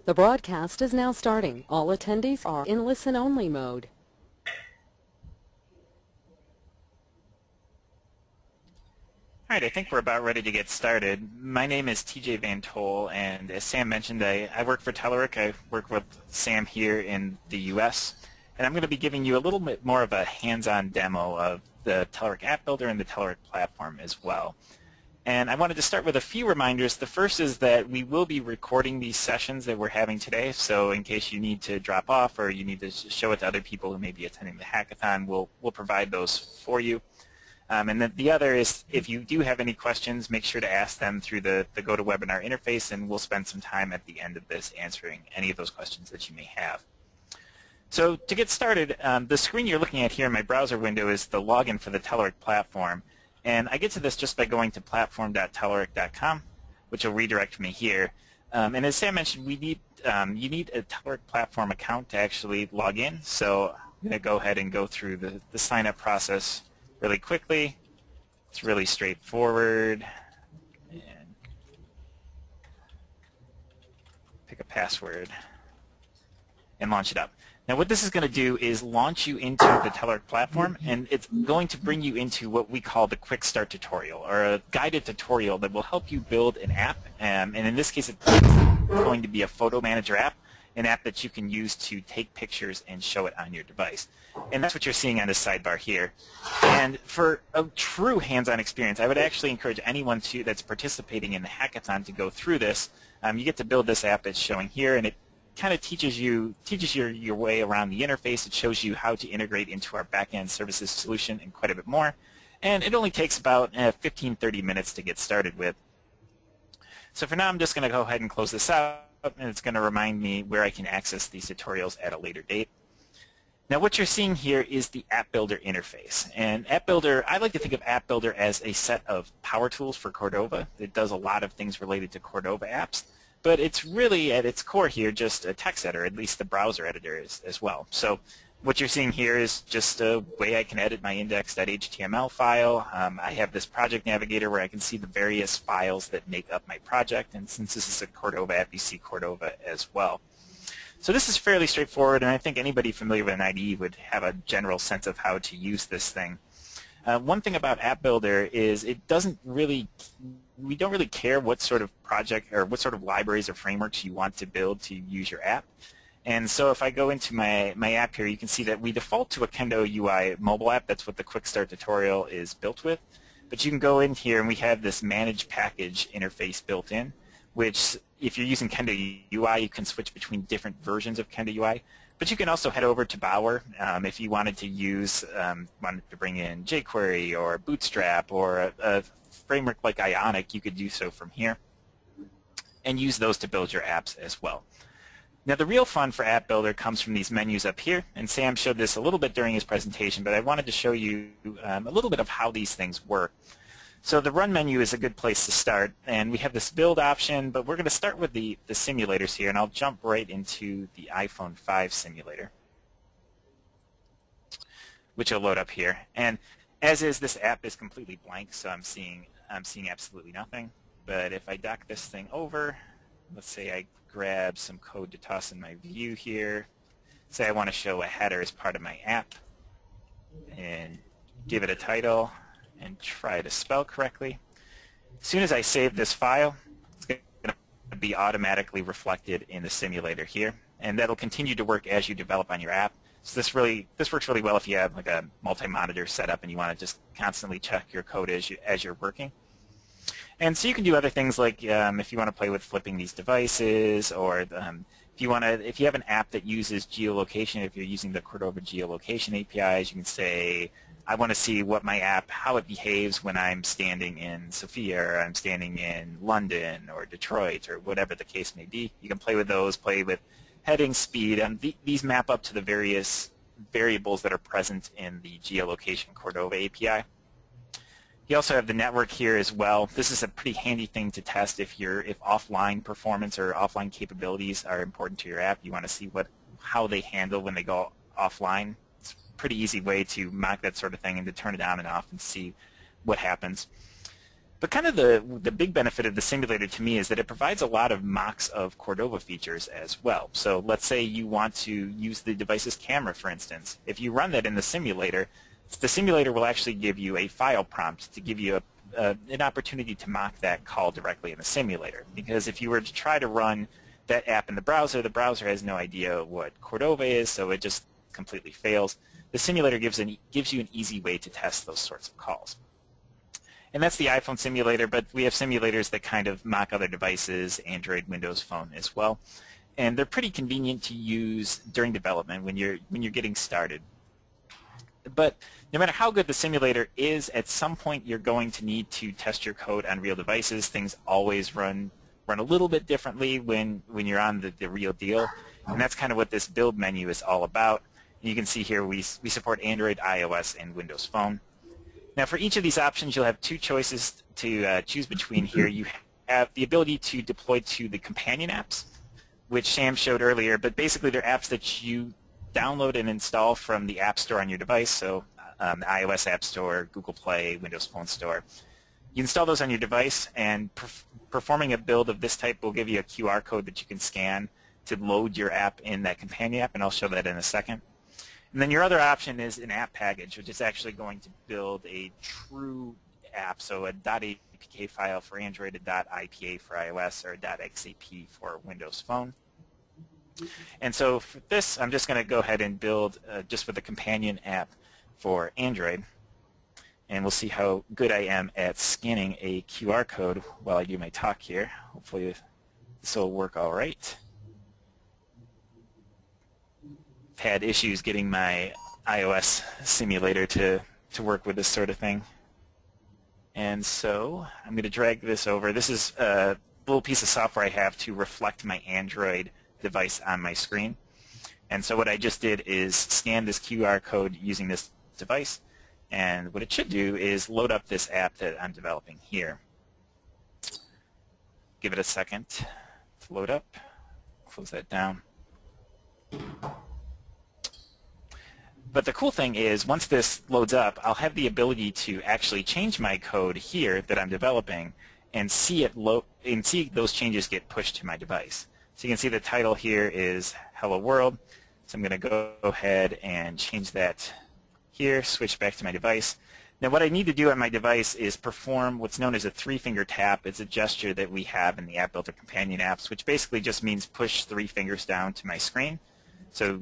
The broadcast is now starting. All attendees are in listen-only mode. All right, I think we're about ready to get started. My name is TJ Van Tol, and as Sam mentioned, I work for Telerik. I work with Sam here in the US, and I'm going to be giving you a little bit more of a hands-on demo of the Telerik AppBuilder and the Telerik platform as well. And I wanted to start with a few reminders. The first is that we will be recording these sessions that we're having today, so in case you need to drop off or you need to show it to other people who may be attending the hackathon, we'll provide those for you. And then the other is, if you do have any questions, make sure to ask them through the GoToWebinar interface, and we'll spend some time at the end of this answering any of those questions that you may have. So to get started, the screen you're looking at here in my browser window is the login for the Telerik platform. And I get to this just by going to platform.telerik.com, which will redirect me here. And as Sam mentioned, you need a Telerik platform account to actually log in. So I'm going to go ahead and go through the sign-up process really quickly. It's really straightforward. And pick a password and launch it up. Now what this is going to do is launch you into the Telerik platform, and it's going to bring you into what we call the quick start tutorial, or a guided tutorial that will help you build an app. And in this case, it's going to be a photo manager app, an app that you can use to take pictures and show it on your device. And that's what you're seeing on this sidebar here. And for a true hands-on experience, I would actually encourage anyone that's participating in the hackathon to go through this. You get to build this app that's showing here, and it kind of teaches your way around the interface. It shows you how to integrate into our back-end services solution and quite a bit more. And it only takes about 15-30 minutes to get started with. So for now, I'm just going to go ahead and close this out, and it's going to remind me where I can access these tutorials at a later date. Now what you're seeing here is the AppBuilder interface. And AppBuilder, I like to think of AppBuilder as a set of power tools for Cordova. It does a lot of things related to Cordova apps. But it's really, at its core here, just a text editor, at least the browser editor is as well. So what you're seeing here is just a way I can edit my index.html file. I have this project navigator where I can see the various files that make up my project. And since this is a Cordova app, you see Cordova as well. So this is fairly straightforward, and I think anybody familiar with an IDE would have a general sense of how to use this thing. One thing about AppBuilder is we don't really care what sort of project or what sort of libraries or frameworks you want to build to use your app. And so if I go into my app here, you can see that we default to a Kendo UI mobile app. That's what the Quick Start tutorial is built with. But you can go in here, and we have this Manage Package interface built in, which if you're using Kendo UI, you can switch between different versions of Kendo UI. But you can also head over to Bower if you wanted to bring in jQuery or Bootstrap or a framework like Ionic. You could do so from here and use those to build your apps as well. Now the real fun for AppBuilder comes from these menus up here, and Sam showed this a little bit during his presentation, but I wanted to show you a little bit of how these things work. So the Run menu is a good place to start, and we have this build option, but we're going to start with the simulators here, and I'll jump right into the iPhone 5 simulator, which will load up here. And as is, this app is completely blank, so I'm seeing absolutely nothing. But if I dock this thing over, let's say I grab some code to toss in my view here, say I want to show a header as part of my app, and give it a title, and try to spell correctly. As soon as I save this file, it's going to be automatically reflected in the simulator here, and that'll continue to work as you develop on your app. So this works really well if you have like a multi-monitor setup and you want to just constantly check your code as you're working. And so you can do other things like if you want to play with flipping these devices, or if you have an app that uses geolocation, if you're using the Cordova geolocation APIs, you can say, I want to see how it behaves when I'm standing in Sofia, or I'm standing in London or Detroit, or whatever the case may be. You can play with those, play with heading, speed, and these map up to the various variables that are present in the geolocation Cordova API. You also have the network here as well. This is a pretty handy thing to test if offline performance or offline capabilities are important to your app. You want to see how they handle when they go offline. It's a pretty easy way to mock that sort of thing and to turn it on and off and see what happens. But kind of the big benefit of the simulator to me is that it provides a lot of mocks of Cordova features as well. So let's say you want to use the device's camera, for instance. If you run that in the simulator will actually give you a file prompt to give you an opportunity to mock that call directly in the simulator. Because if you were to try to run that app in the browser has no idea what Cordova is, so it just completely fails. The simulator gives you an easy way to test those sorts of calls. And that's the iPhone simulator, but we have simulators that kind of mock other devices, Android, Windows Phone as well. And they're pretty convenient to use during development when you're getting started. But no matter how good the simulator is, at some point you're going to need to test your code on real devices. Things always run a little bit differently when you're on the real deal. And that's kind of what this build menu is all about. And you can see here we support Android, iOS, and Windows Phone. Now for each of these options you'll have two choices to choose between here. You have the ability to deploy to the companion apps, which Sam showed earlier, but basically they're apps that you download and install from the App Store on your device, so the iOS App Store, Google Play, Windows Phone Store. You install those on your device, and performing a build of this type will give you a QR code that you can scan to load your app in that companion app, and I'll show that in a second. And then your other option is an app package, which is actually going to build a true app, so a .apk file for Android, a .ipa for iOS, or a .xap for Windows Phone. And so for this, I'm just going to go ahead and build just with a companion app for Android. And we'll see how good I am at scanning a QR code while I do my talk here. Hopefully this will work all right. I've had issues getting my iOS simulator to work with this sort of thing. And so I'm going to drag this over. This is a little piece of software I have to reflect my Android device on my screen. And so what I just did is scan this QR code using this device, and what it should do is load up this app that I'm developing here. Give it a second to load up. Close that down. But the cool thing is, once this loads up, I'll have the ability to actually change my code here that I'm developing and see those changes get pushed to my device. So you can see the title here is Hello World. So I'm going to go ahead and change that here, switch back to my device. Now what I need to do on my device is perform what's known as a three-finger tap. It's a gesture that we have in the AppBuilder companion apps, which basically just means push 3 fingers down to my screen. So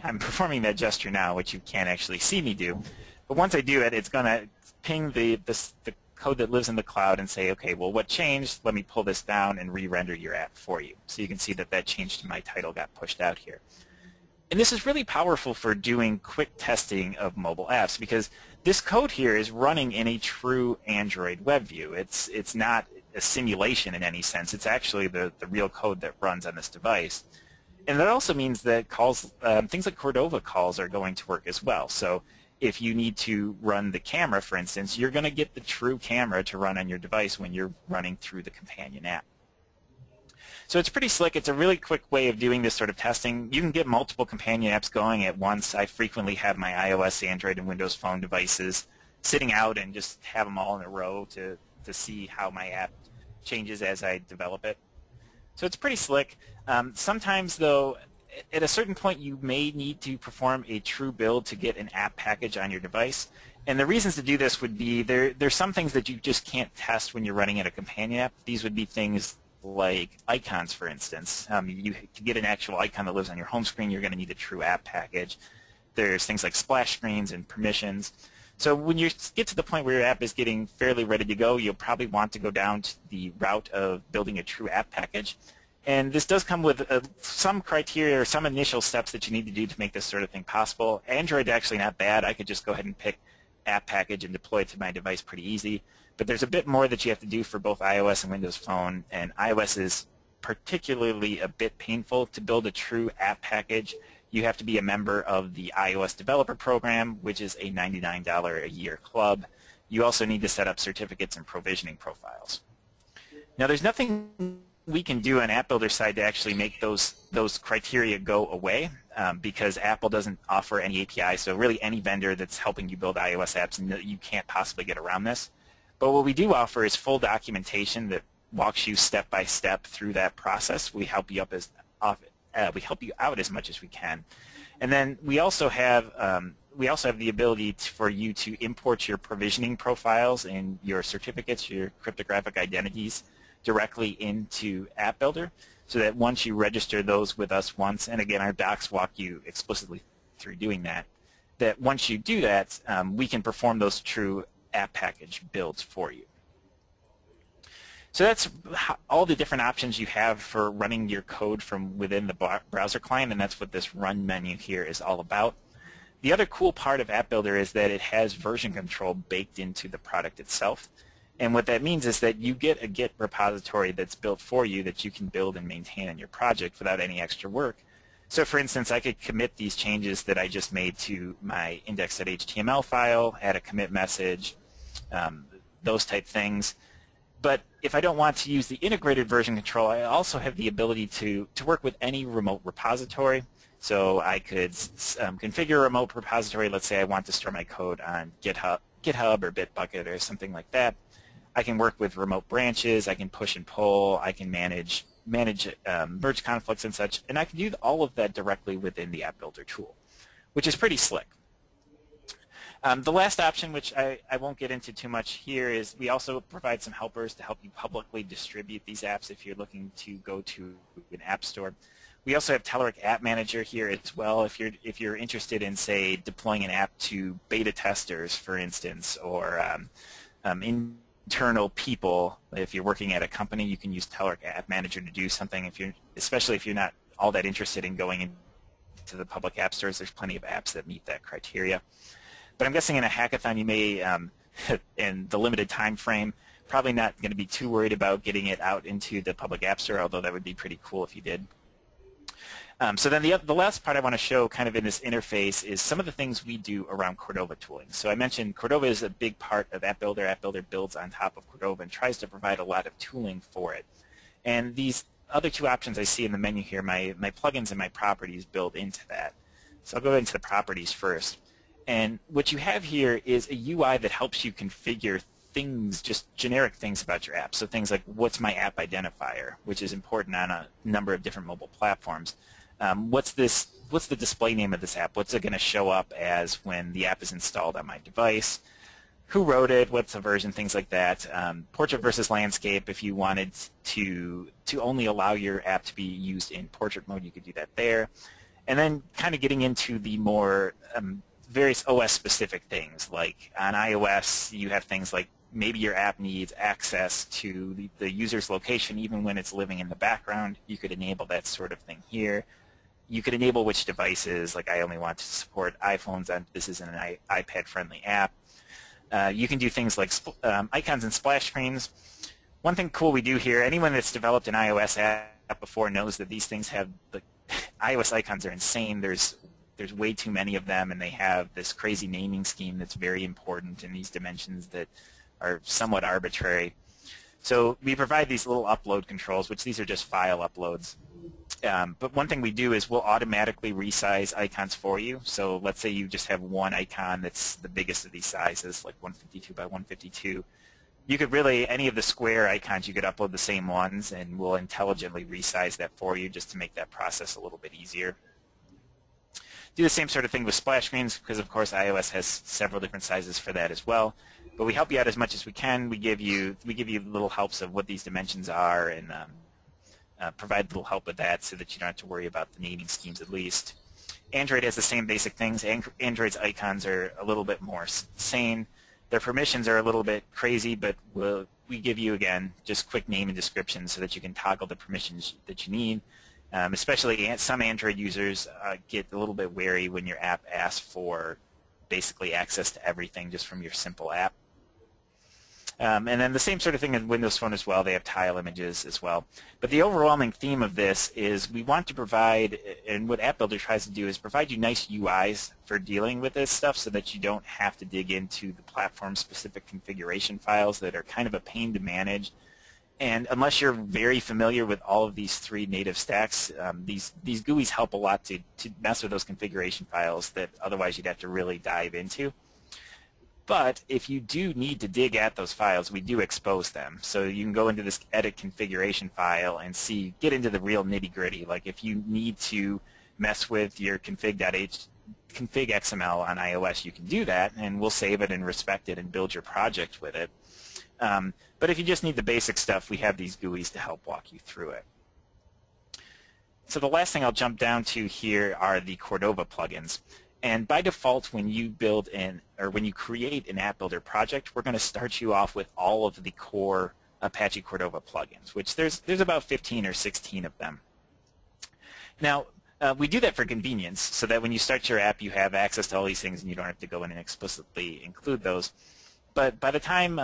I'm performing that gesture now, which you can't actually see me do. But once I do it, it's going to ping the code that lives in the cloud and say, okay, well, what changed? Let me pull this down and re-render your app for you. So you can see that change to my title got pushed out here. And this is really powerful for doing quick testing of mobile apps, because this code here is running in a true Android web view. It's not a simulation in any sense. It's actually the real code that runs on this device. And that also means that calls, things like Cordova calls are going to work as well. So if you need to run the camera, for instance, you're going to get the true camera to run on your device when you're running through the companion app. So it's pretty slick. It's a really quick way of doing this sort of testing. You can get multiple companion apps going at once. I frequently have my iOS, Android, and Windows Phone devices sitting out and just have them all in a row to see how my app changes as I develop it. So it's pretty slick. Sometimes, though, at a certain point you may need to perform a true build to get an app package on your device. And the reasons to do this would be there's some things that you just can't test when you're running in a companion app. These would be things like icons, for instance. To get an actual icon that lives on your home screen, you're going to need a true app package. There's things like splash screens and permissions. So when you get to the point where your app is getting fairly ready to go, you'll probably want to go down to the route of building a true app package. And this does come with some criteria or some initial steps that you need to do to make this sort of thing possible. Android's actually not bad. I could just go ahead and pick app package and deploy it to my device pretty easy. But there's a bit more that you have to do for both iOS and Windows Phone, and iOS is particularly a bit painful. To build a true app package, you have to be a member of the iOS Developer Program, which is a $99 a year club. You also need to set up certificates and provisioning profiles. Now, there's nothing we can do on AppBuilder side to actually make those criteria go away because Apple doesn't offer any API, so really any vendor that's helping you build iOS apps, you can't possibly get around this. But what we do offer is full documentation that walks you step by step through that process. We help you out as much as we can. And then we also have the ability for you to import your provisioning profiles and your certificates, your cryptographic identities, directly into AppBuilder, so that once you register those with us once, and again our docs walk you explicitly through doing that, that once you do that, we can perform those true app package builds for you. So that's all the different options you have for running your code from within the browser client, and that's what this Run menu here is all about. The other cool part of AppBuilder is that it has version control baked into the product itself. And what that means is that you get a Git repository that's built for you that you can build and maintain in your project without any extra work. So for instance, I could commit these changes that I just made to my index.html file, add a commit message, those type things. But if I don't want to use the integrated version control, I also have the ability to work with any remote repository. So I could configure a remote repository. Let's say I want to store my code on GitHub or Bitbucket or something like that. I can work with remote branches. I can push and pull. I can manage merge conflicts and such. And I can do all of that directly within the AppBuilder tool, which is pretty slick. The last option, which I won't get into too much here, is we also provide some helpers to help you publicly distribute these apps if you're looking to go to an app store. We also have Telerik App Manager here as well if you're interested in, say, deploying an app to beta testers, for instance, or internal people. If you're working at a company, you can use Telerik App Manager to do something. Especially if you're not all that interested in going into the public app stores, there's plenty of apps that meet that criteria. But I'm guessing in a hackathon you may, in the limited time frame, probably not going to be too worried about getting it out into the public app store, although that would be pretty cool if you did. So then the last part I want to show kind of in this interface is some of the things we do around Cordova tooling. So I mentioned Cordova is a big part of AppBuilder. AppBuilder builds on top of Cordova and tries to provide a lot of tooling for it. And these other two options I see in the menu here, my plugins and my properties build into that. So I'll go into the properties first. And what you have here is a UI that helps you configure things, just generic things about your app. So things like, what's my app identifier, which is important on a number of different mobile platforms. What's the display name of this app? What's it going to show up as when the app is installed on my device? Who wrote it? What's the version? Things like that. Portrait versus landscape. If you wanted to only allow your app to be used in portrait mode, you could do that there. And then kind of getting into the more various OS-specific things, like on iOS, you have things like maybe your app needs access to the user's location even when it's living in the background. You could enable that sort of thing here. You could enable which devices, like I only want to support iPhones, and this is an iPad-friendly app. You can do things like icons and splash screens. One thing cool we do here, anyone that's developed an iOS app before knows that these things have, the iOS icons are insane. There's way too many of them, and they have this crazy naming scheme that's very important in these dimensions that are somewhat arbitrary. So we provide these little upload controls, which these are just file uploads. But one thing we do is we'll automatically resize icons for you. So let's say you just have one icon that's the biggest of these sizes, like 152 by 152. You could really, any of the square icons, you could upload the same ones, and we'll intelligently resize that for you just to make that process a little bit easier. Do the same sort of thing with splash screens because, of course, iOS has several different sizes for that as well. But we help you out as much as we can. We give you little helps of what these dimensions are and provide little help with that so that you don't have to worry about the naming schemes at least. Android has the same basic things. Android's icons are a little bit more sane. Their permissions are a little bit crazy, but we give you, again, just quick name and description so that you can toggle the permissions that you need. Especially some Android users get a little bit wary when your app asks for basically access to everything just from your simple app. And then the same sort of thing in Windows Phone as well. They have tile images as well. But the overwhelming theme of this is we want to provide, and what AppBuilder tries to do is provide you nice UIs for dealing with this stuff so that you don't have to dig into the platform-specific configuration files that are kind of a pain to manage. And unless you're very familiar with all of these three native stacks, these GUIs help a lot to mess with those configuration files that otherwise you'd have to really dive into. But if you do need to dig at those files, we do expose them. So you can go into this edit configuration file and see, get into the real nitty-gritty. Like if you need to mess with your config.xml on iOS, you can do that, and we'll save it and respect it and build your project with it. But if you just need the basic stuff, we have these GUIs to help walk you through it. So the last thing I'll jump down to here are the Cordova plugins. And by default, when you when you create an app builder project, we're going to start you off with all of the core Apache Cordova plugins, which there's about 15 or 16 of them. Now, we do that for convenience, so that when you start your app, you have access to all these things, and you don't have to go in and explicitly include those. But by the time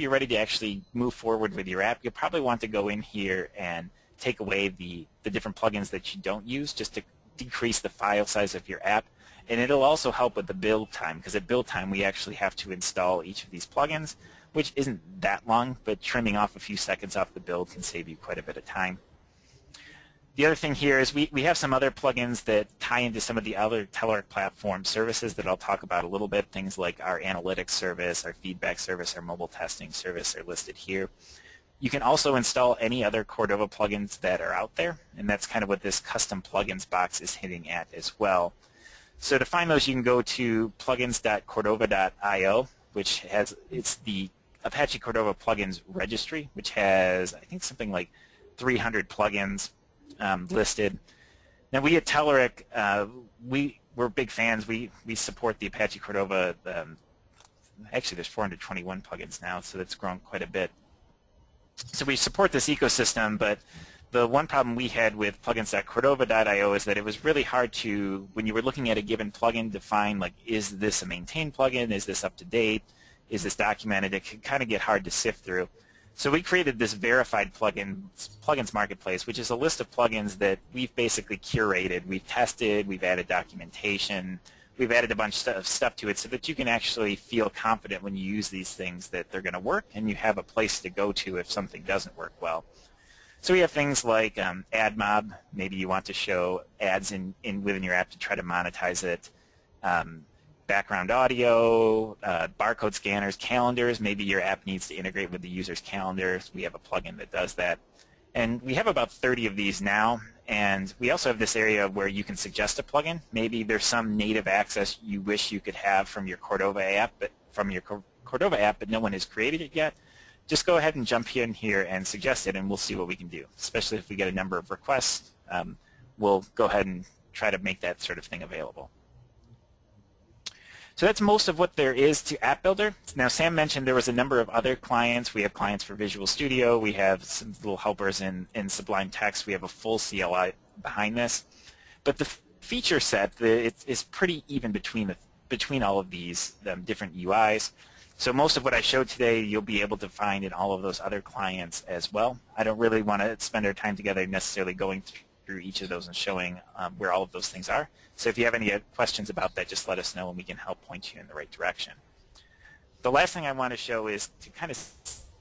you're ready to actually move forward with your app, you'll probably want to go in here and take away the different plugins that you don't use, just to decrease the file size of your app. And it'll also help with the build time, because at build time we actually have to install each of these plugins, which isn't that long, but trimming off a few seconds off the build can save you quite a bit of time. The other thing here is we have some other plugins that tie into some of the other Telerik platform services that I'll talk about a little bit. Things like our analytics service, our feedback service, our mobile testing service are listed here. You can also install any other Cordova plugins that are out there, and that's kind of what this custom plugins box is hinting at as well. So to find those, you can go to plugins.cordova.io, which it's the Apache Cordova plugins registry, which has, I think, something like 300 plugins listed. Now, we at Telerik, we're big fans. We support the Apache Cordova. Actually, there's 421 plugins now, so that's grown quite a bit. So we support this ecosystem, but the one problem we had with plugins.cordova.io is that it was really hard to, when you were looking at a given plugin, define, like, is this a maintained plugin? Is this up to date? Is this documented? It could kind of get hard to sift through. So we created this verified plugins marketplace, which is a list of plugins that we've basically curated. We've tested, we've added documentation, we've added a bunch of stuff to it so that you can actually feel confident when you use these things that they're going to work, and you have a place to go to if something doesn't work well. So we have things like AdMob. Maybe you want to show ads within your app to try to monetize it. Background audio, barcode scanners, calendars. Maybe your app needs to integrate with the user's calendars. We have a plugin that does that. And we have about 30 of these now. And we also have this area where you can suggest a plugin. Maybe there's some native access you wish you could have from your Cordova app, but no one has created it yet. Just go ahead and jump in here and suggest it, and we'll see what we can do. Especially if we get a number of requests, we'll go ahead and try to make that sort of thing available. So that's most of what there is to App Builder. Now, Sam mentioned there was a number of other clients. We have clients for Visual Studio. We have some little helpers in Sublime Text. We have a full CLI behind this. But the feature set is pretty even between all of these different UIs. So most of what I showed today you'll be able to find in all of those other clients as well. I don't really want to spend our time together necessarily going through each of those and showing where all of those things are. So if you have any questions about that, just let us know and we can help point you in the right direction. The last thing I want to show is to kind of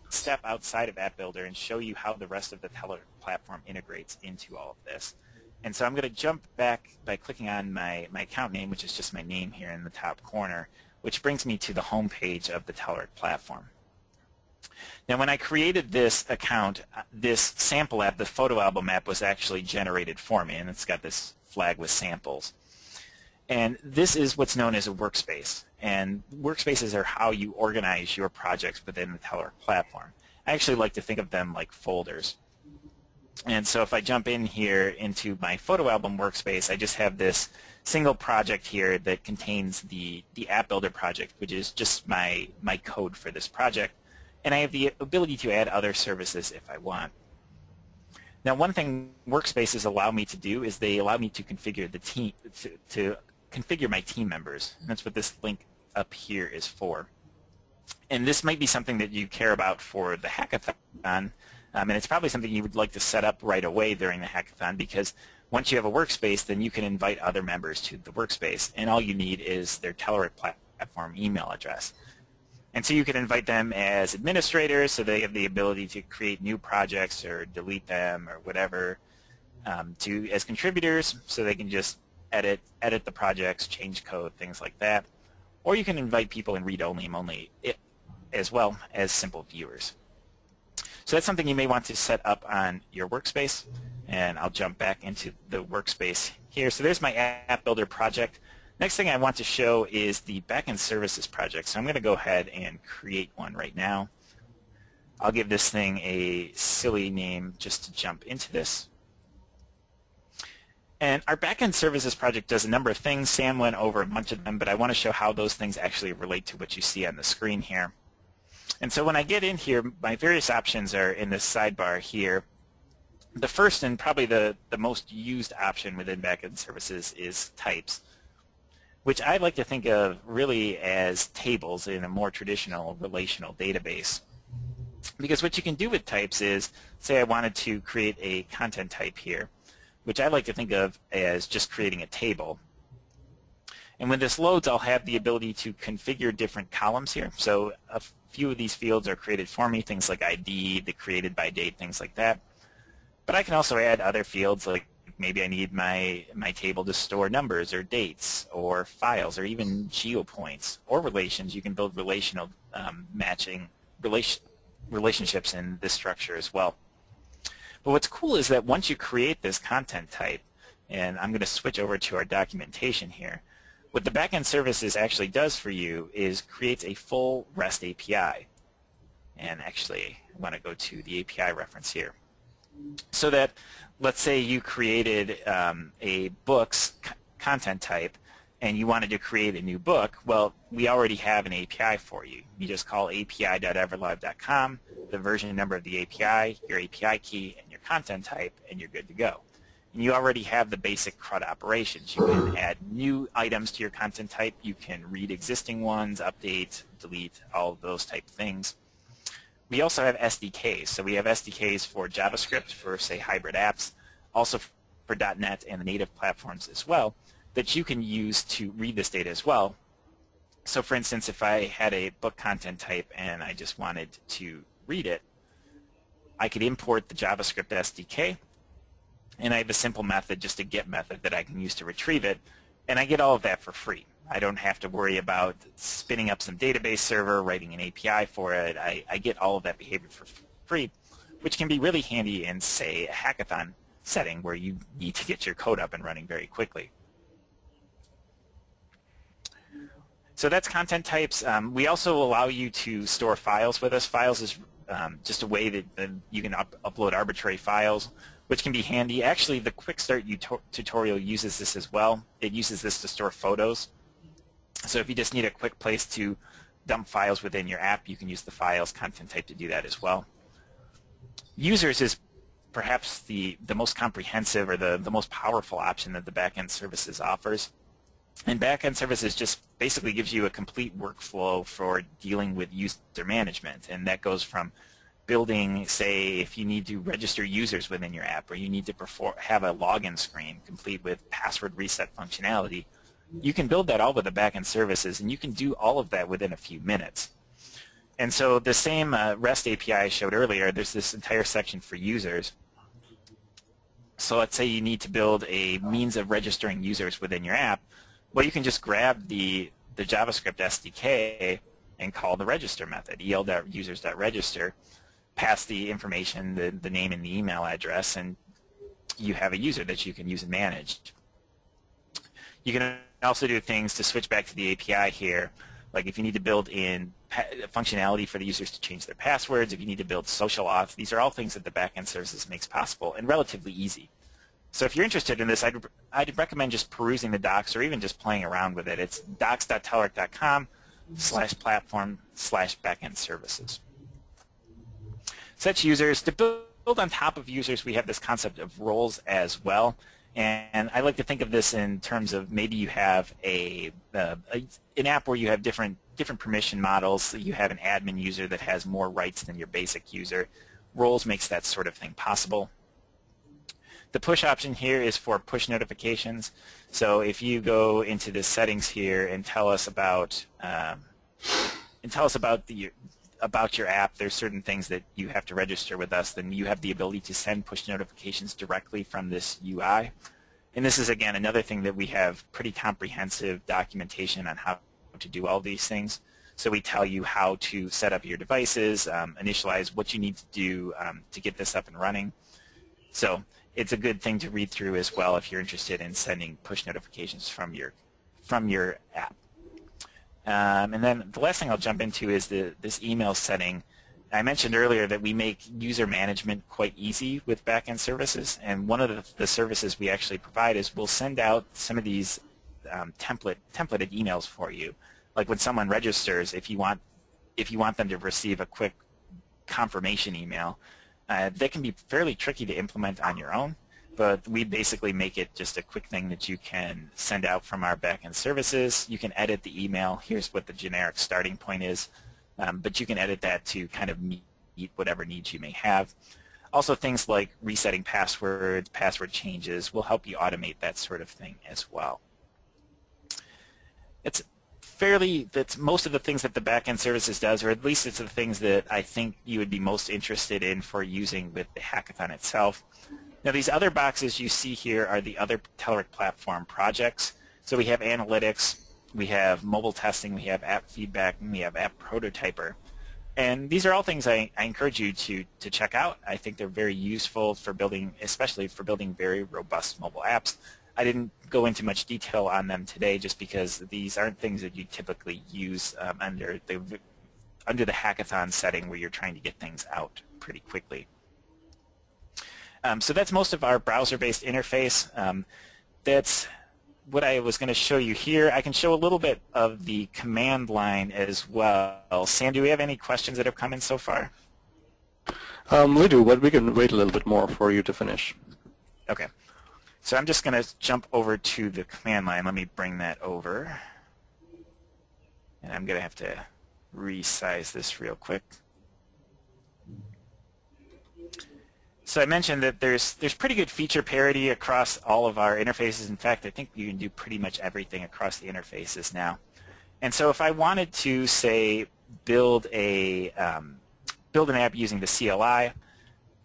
step outside of App Builder and show you how the rest of the Telerik platform integrates into all of this. And so I'm going to jump back by clicking on my account name, which is just my name here in the top corner, which brings me to the home page of the Telerik platform. Now, when I created this account, this sample app, the photo album app, was actually generated for me, and it's got this flag with samples. And this is what's known as a workspace. And workspaces are how you organize your projects within the Telerik platform. I actually like to think of them like folders. And so if I jump in here into my photo album workspace, I just have this single project here that contains the App Builder project, which is just my code for this project. And I have the ability to add other services if I want. Now, one thing workspaces allow me to do is they allow me to configure the team, to configure my team members. And that's what this link up here is for. And this might be something that you care about for the hackathon. And it's probably something you would like to set up right away during the hackathon, because once you have a workspace, then you can invite other members to the workspace. And all you need is their Telerik platform email address. And so you can invite them as administrators, so they have the ability to create new projects or delete them or whatever, as contributors, so they can just edit the projects, change code, things like that. or you can invite people in read-only as well as simple viewers. So that's something you may want to set up on your workspace, and I'll jump back into the workspace here. So there's my App Builder project. Next thing I want to show is the backend services project. So I'm going to go ahead and create one right now. I'll give this thing a silly name just to jump into this. And our backend services project does a number of things. Sam went over a bunch of them, but I want to show how those things actually relate to what you see on the screen here. And so when I get in here, my various options are in this sidebar here. The first and probably the most used option within backend services is types, which I like to think of really as tables in a more traditional relational database. Because what you can do with types is, say I wanted to create a content type here, which I like to think of as just creating a table. And when this loads, I'll have the ability to configure different columns here. So a few of these fields are created for me, things like ID, the created by date, things like that. But I can also add other fields, like maybe I need my table to store numbers or dates or files or even geopoints or relations. You can build relational matching relationships in this structure as well. But what's cool is that once you create this content type, and I'm going to switch over to our documentation here, what the backend services actually does for you is creates a full REST API. And actually, I want to go to the API reference here. So that, let's say you created a books content type, and you wanted to create a new book. Well, we already have an API for you. You just call api.everlive.com, the version number of the API, your API key, and your content type, and you're good to go. And you already have the basic CRUD operations. You can add new items to your content type. You can read existing ones, update, delete, all of those type of things. We also have SDKs. So we have SDKs for JavaScript, for, say, hybrid apps, also for .NET and the native platforms as well, that you can use to read this data as well. So for instance, if I had a book content type and I just wanted to read it, I could import the JavaScript SDK, and I have a simple method, just a get method that I can use to retrieve it, and I get all of that for free. I don't have to worry about spinning up some database server, writing an API for it. I get all of that behavior for free, which can be really handy in, say, a hackathon setting where you need to get your code up and running very quickly. So that's content types. We also allow you to store files with us. Files is just a way that you can upload arbitrary files, which can be handy. Actually, the Quick Start tutorial uses this as well. It uses this to store photos. So if you just need a quick place to dump files within your app, you can use the files content type to do that as well. Users is perhaps the most comprehensive or the most powerful option that the backend services offers. And backend services just basically gives you a complete workflow for dealing with user management. And that goes from building, say, if you need to register users within your app, or you need to have a login screen complete with password reset functionality. You can build that all with the backend services, and you can do all of that within a few minutes. And so the same REST API I showed earlier, there's this entire section for users. So let's say you need to build a means of registering users within your app. Well, you can just grab the JavaScript SDK and call the register method, el.users.register, pass the information, the name and the email address, and you have a user that you can use and manage. You can also do things to switch back to the API here, like if you need to build in functionality for the users to change their passwords, if you need to build social auth, these are all things that the backend services makes possible and relatively easy. So if you're interested in this, I'd recommend just perusing the docs or even just playing around with it. It's docs.telerik.com/platform/backend services. So that's users. To build on top of users, we have this concept of roles as well. And I like to think of this in terms of maybe you have an app where you have different permission models. So you have an admin user that has more rights than your basic user. Roles makes that sort of thing possible. The push option here is for push notifications. So if you go into the settings here and tell us about your app, there's certain things that you have to register with us, then you have the ability to send push notifications directly from this UI. And this is, again, another thing that we have pretty comprehensive documentation on how to do all these things. So we tell you how to set up your devices, initialize what you need to do to get this up and running. So it's a good thing to read through as well if you're interested in sending push notifications from your app. And then the last thing I'll jump into is this email setting. I mentioned earlier that we make user management quite easy with backend services, and one of the services we actually provide is we'll send out some of these templated emails for you. Like when someone registers, if you want them to receive a quick confirmation email, that can be fairly tricky to implement on your own, but we basically make it just a quick thing that you can send out from our backend services. You can edit the email. Here's what the generic starting point is. But you can edit that to kind of meet whatever needs you may have. Also, things like resetting passwords, password changes will help you automate that sort of thing as well. That's most of the things that the backend services does, or at least it's the things that I think you would be most interested in for using with the hackathon itself. Now, these other boxes you see here are the other Telerik platform projects. So we have analytics, we have mobile testing, we have app feedback, and we have app prototyper. And these are all things I encourage you to check out. I think they're very useful for building, especially for building very robust mobile apps. I didn't go into much detail on them today just because these aren't things that you typically use under the hackathon setting where you're trying to get things out pretty quickly. So that's most of our browser-based interface. That's what I was going to show you here. I can show a little bit of the command line as well. Sam, do we have any questions that have come in so far? We do, but we can wait a little bit more for you to finish. Okay. So I'm just going to jump over to the command line. Let me bring that over. And I'm going to have to resize this real quick. So I mentioned that there's pretty good feature parity across all of our interfaces. In fact, I think you can do pretty much everything across the interfaces now. And so if I wanted to, say, build an app using the CLI,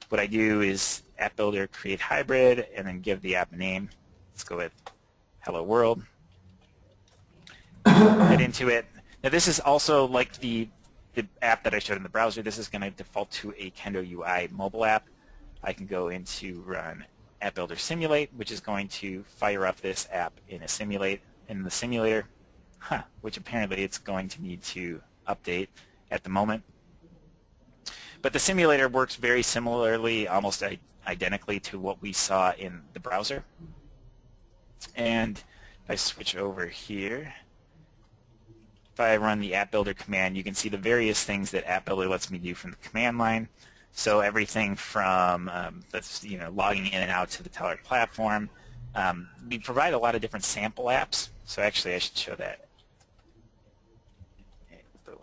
what I do is AppBuilder create hybrid and then give the app a name. Let's go with Hello World. Head into it. Now this is also like the app that I showed in the browser. This is going to default to a Kendo UI mobile app. I can go into run AppBuilder Simulate, which is going to fire up this app in the simulator, which apparently it's going to need to update at the moment. But the simulator works very similarly, almost identically to what we saw in the browser. And if I switch over here, if I run the AppBuilder command, you can see the various things that AppBuilder lets me do from the command line. So everything from logging in and out to the Telerik platform. We provide a lot of different sample apps. So actually I should show that.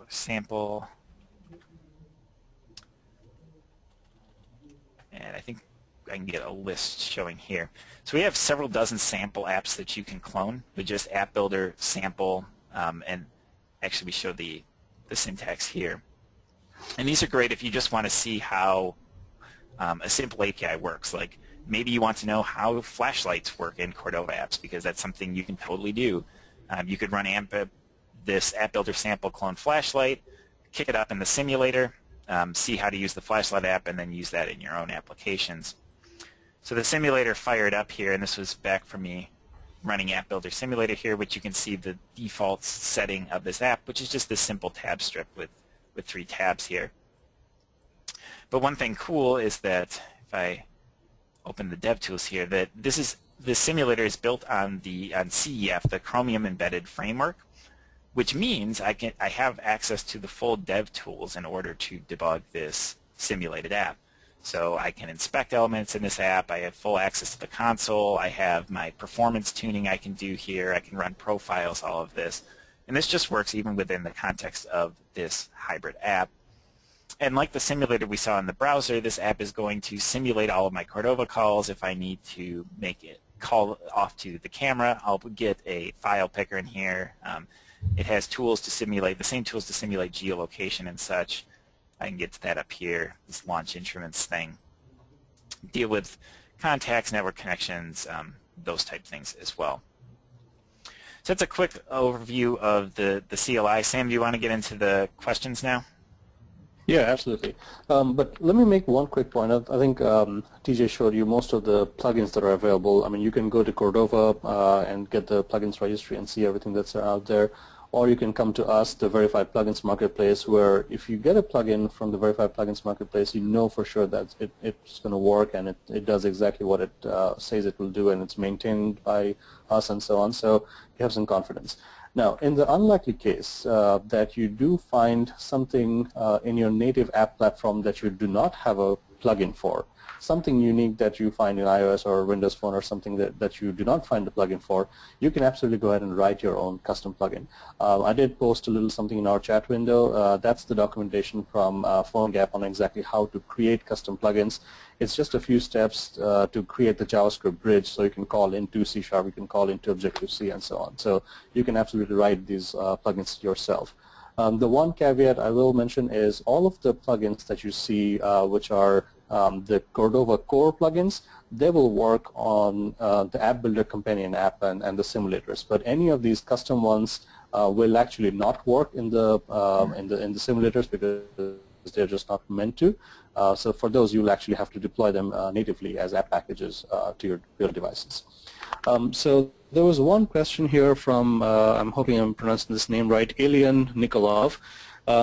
Sample. And I think I can get a list showing here. So we have several dozen sample apps that you can clone with just AppBuilder sample. And actually we show the syntax here. And these are great if you just want to see how a simple API works. Like maybe you want to know how flashlights work in Cordova apps, because that's something you can totally do. You could run this AppBuilder sample clone flashlight, kick it up in the simulator, see how to use the flashlight app, and then use that in your own applications. So the simulator fired up here, and this was back from me running AppBuilder Simulator here, which you can see the default setting of this app, which is just this simple tab strip with 3 tabs here. But one thing cool is that if I open the DevTools here, that the simulator is built on CEF, the Chromium Embedded Framework, which means I have access to the full DevTools in order to debug this simulated app. So I can inspect elements in this app. I have full access to the console. I have my performance tuning I can do here. I can run profiles, all of this. And this just works even within the context of this hybrid app. And like the simulator we saw in the browser, this app is going to simulate all of my Cordova calls. If I need to make it call off to the camera, I'll get a file picker in here. It has tools to simulate, the same tools to simulate geolocation and such. I can get to that up here, this launch instruments thing. Deal with contacts, network connections, those type things as well. So that's a quick overview of the CLI. Sam, do you want to get into the questions now? Yeah, absolutely. But let me make one quick point. I think TJ showed you most of the plugins that are available. I mean, you can go to Cordova and get the plugins registry and see everything that's out there. Or you can come to us, the Verified Plugins Marketplace, where if you get a plugin from the Verified Plugins Marketplace, you know for sure that it's going to work and it does exactly what it says it will do, and it's maintained by us and so on. So you have some confidence. Now, in the unlikely case that you do find something in your native app platform that you do not have a plugin for, something unique that you find in iOS or Windows Phone or something that you do not find a plugin for, you can absolutely go ahead and write your own custom plugin. I did post a little something in our chat window. That's the documentation from PhoneGap on exactly how to create custom plugins. It's just a few steps to create the JavaScript bridge, so you can call into C#, you can call into Objective-C, and so on. So you can absolutely write these plugins yourself. The one caveat I will mention is all of the plugins that you see, which are the Cordova core plugins, they will work on the App Builder companion app and the simulators. But any of these custom ones will actually not work in the simulators because they're just not meant to. So for those, you'll actually have to deploy them natively as app packages to your devices. So there was one question here from, I'm hoping I'm pronouncing this name right, Alien Nikolov.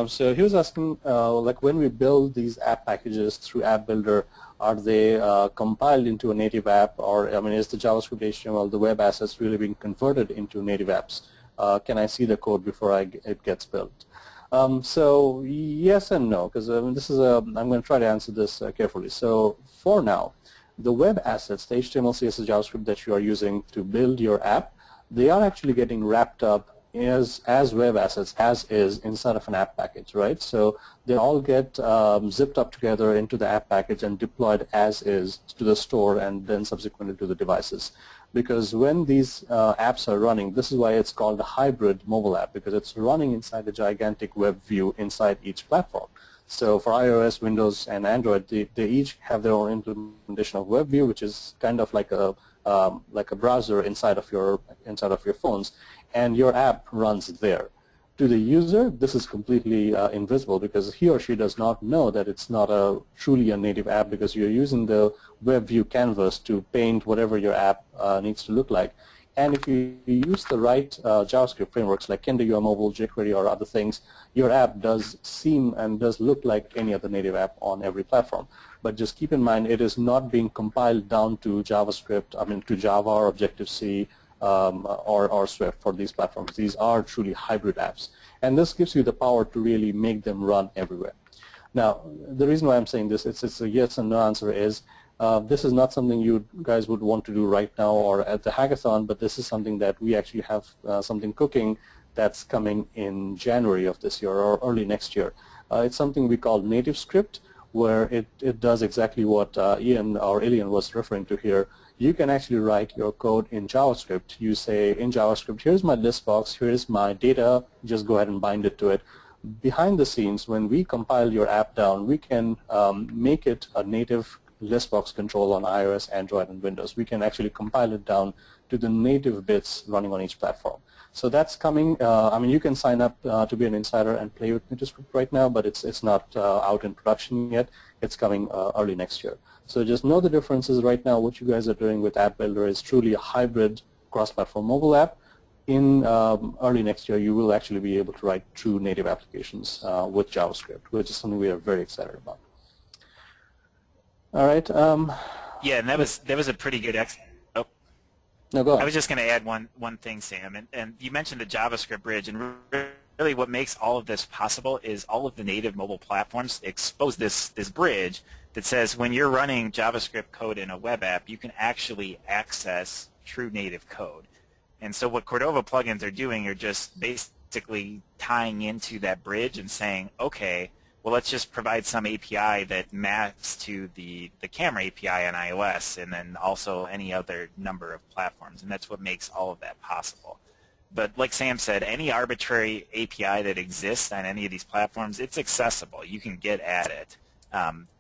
So he was asking, like when we build these app packages through App Builder, are they compiled into a native app, or I mean, is the JavaScript, HTML, the web assets really being converted into native apps? Can I see the code before it gets built? So yes and no, because this is I'm going to try to answer this carefully. So for now, the web assets, the HTML, CSS, JavaScript that you are using to build your app, they are actually getting wrapped up as web assets as is inside of an app package, right? So they all get zipped up together into the app package and deployed as is to the store and then subsequently to the devices. Because when these apps are running, this is why it's called a hybrid mobile app, because it's running inside a gigantic web view inside each platform. So for iOS, Windows, and Android, they each have their own implementation of WebView, which is kind of like a browser inside of your phones, and your app runs there. To the user, this is completely invisible because he or she does not know that it's not truly a native app, because you're using the WebView canvas to paint whatever your app needs to look like. And if you use the right JavaScript frameworks like KinderUI Mobile, jQuery, or other things, your app does seem and does look like any other native app on every platform. But just keep in mind, it is not being compiled down to JavaScript, I mean to Java or Objective-C or Swift for these platforms. These are truly hybrid apps. And this gives you the power to really make them run everywhere. Now, the reason why I'm saying this, it's a yes and no answer is, this is not something you guys would want to do right now or at the hackathon, but this is something that we actually have something cooking that's coming in January of this year or early next year. It's something we call native script, where it does exactly what Ian or Alien was referring to here. You can actually write your code in JavaScript. You say in JavaScript, here's my list box, here's my data, just go ahead and bind it to it. Behind the scenes, when we compile your app down, we can make it a native list box control on iOS, Android, and Windows. We can actually compile it down to the native bits running on each platform. So that's coming. I mean, you can sign up to be an insider and play with NativeScript right now, but it's not out in production yet. It's coming early next year. So just know the differences right now. What you guys are doing with App Builder is truly a hybrid cross-platform mobile app. In early next year, you will actually be able to write true native applications with JavaScript, which is something we are very excited about. All right. Yeah, and that was a pretty good No, go ahead. I was just going to add one thing, Sam, and you mentioned the JavaScript bridge, and really what makes all of this possible is all of the native mobile platforms expose this bridge that says when you're running JavaScript code in a web app, you can actually access true native code. And so what Cordova plugins are doing are just basically tying into that bridge and saying, okay, well, let's just provide some API that maps to the camera API on iOS and then also any other number of platforms. And that's what makes all of that possible. But like Sam said, any arbitrary API that exists on any of these platforms, it's accessible. You can get at it.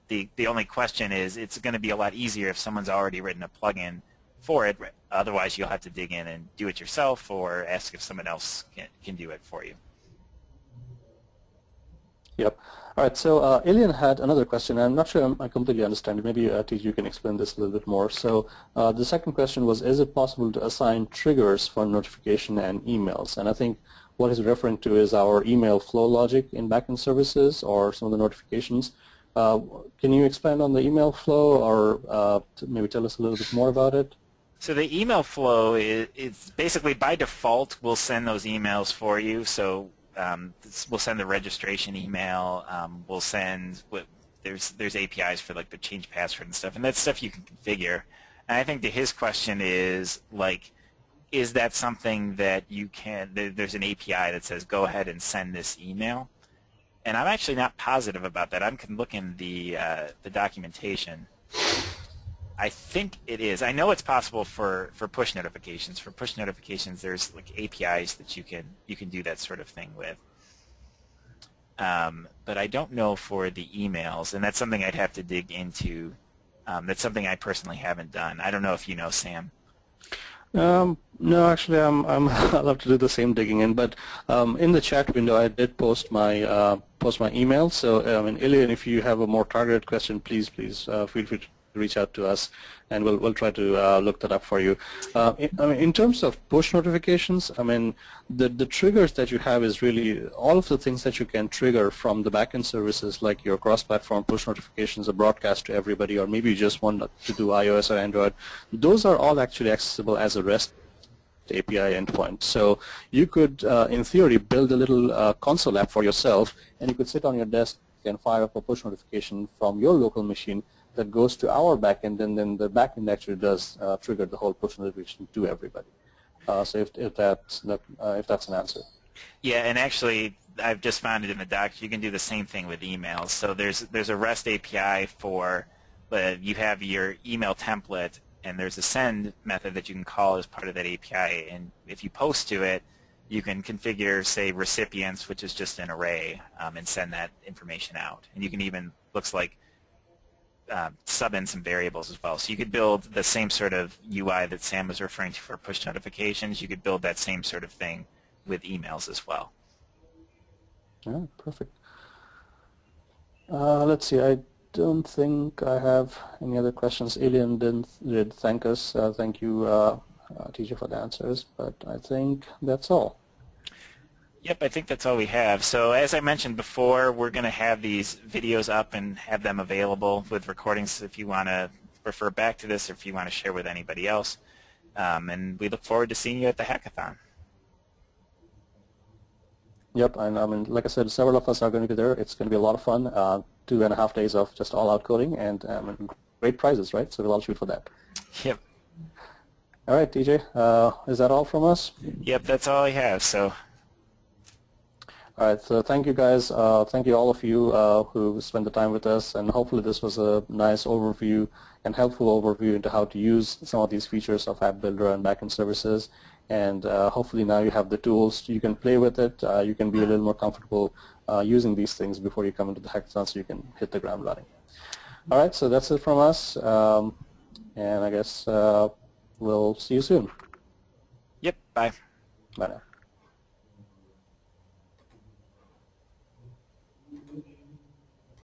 The only question is it's going to be a lot easier if someone's already written a plugin for it. Otherwise, you'll have to dig in and do it yourself or ask if someone else can do it for you. Yep. All right. So Alien had another question. I'm not sure I completely understand it. Maybe TJ, you can explain this a little bit more. So the second question was, is it possible to assign triggers for notification and emails? And I think what he's referring to is our email flow logic in backend services or some of the notifications. Can you expand on the email flow or maybe tell us a little bit more about it? So the email flow is basically by default we'll send those emails for you. So we'll send the registration email. We'll send there's APIs for like the change password and stuff, and that's stuff you can configure. And I think that his question is like, is that something that you can? There's an API that says go ahead and send this email, and I'm actually not positive about that. I can look in the documentation. I think it is. I know it's possible for push notifications. For push notifications, there's like APIs that you can do that sort of thing with. But I don't know for the emails, and that's something I'd have to dig into. That's something I personally haven't done. I don't know if you know, Sam. No, actually, I'll have to do the same digging in. But in the chat window, I did post my email. So, I mean, Ilian, if you have a more targeted question, please feel free to reach out to us, and we'll try to look that up for you. I mean, in terms of push notifications, I mean, the triggers that you have is really all of the things that you can trigger from the backend services, like your cross-platform push notifications, a broadcast to everybody, or maybe you just want to do iOS or Android. Those are all actually accessible as a REST API endpoint. So you could, in theory, build a little console app for yourself, and you could sit on your desk and fire up a push notification from your local machine that goes to our backend, and then the backend actually does trigger the whole push notification to everybody. So if that's an answer. Yeah, and actually, I've just found it in the doc. You can do the same thing with emails. So there's a REST API for you have your email template, and there's a send method that you can call as part of that API. And if you post to it, you can configure, say, recipients, which is just an array, and send that information out. And you can even, looks like, sub in some variables as well. So you could build the same sort of UI that Sam was referring to for push notifications. You could build that same sort of thing with emails as well. Yeah, perfect. Let's see. I don't think I have any other questions. Alien did thank us. Thank you, teacher, for the answers. But I think that's all. Yep, I think that's all we have. So as I mentioned before, we're going to have these videos up and have them available with recordings if you want to refer back to this or if you want to share with anybody else. And we look forward to seeing you at the hackathon. Yep, and I mean, like I said, several of us are going to be there. It's going to be a lot of fun. 2.5 days of just all-out coding and great prizes, right? So we'll all shoot for that. Yep. All right, TJ, is that all from us? Yep, that's all I have. So. All right, so thank you guys. Thank you all of you who spent the time with us, and hopefully this was a nice overview and helpful overview into how to use some of these features of AppBuilder and backend services. And hopefully now you have the tools, you can play with it, you can be a little more comfortable using these things before you come into the hackathon so you can hit the ground running. All right, so that's it from us, and I guess we'll see you soon. Yep, bye. Bye now.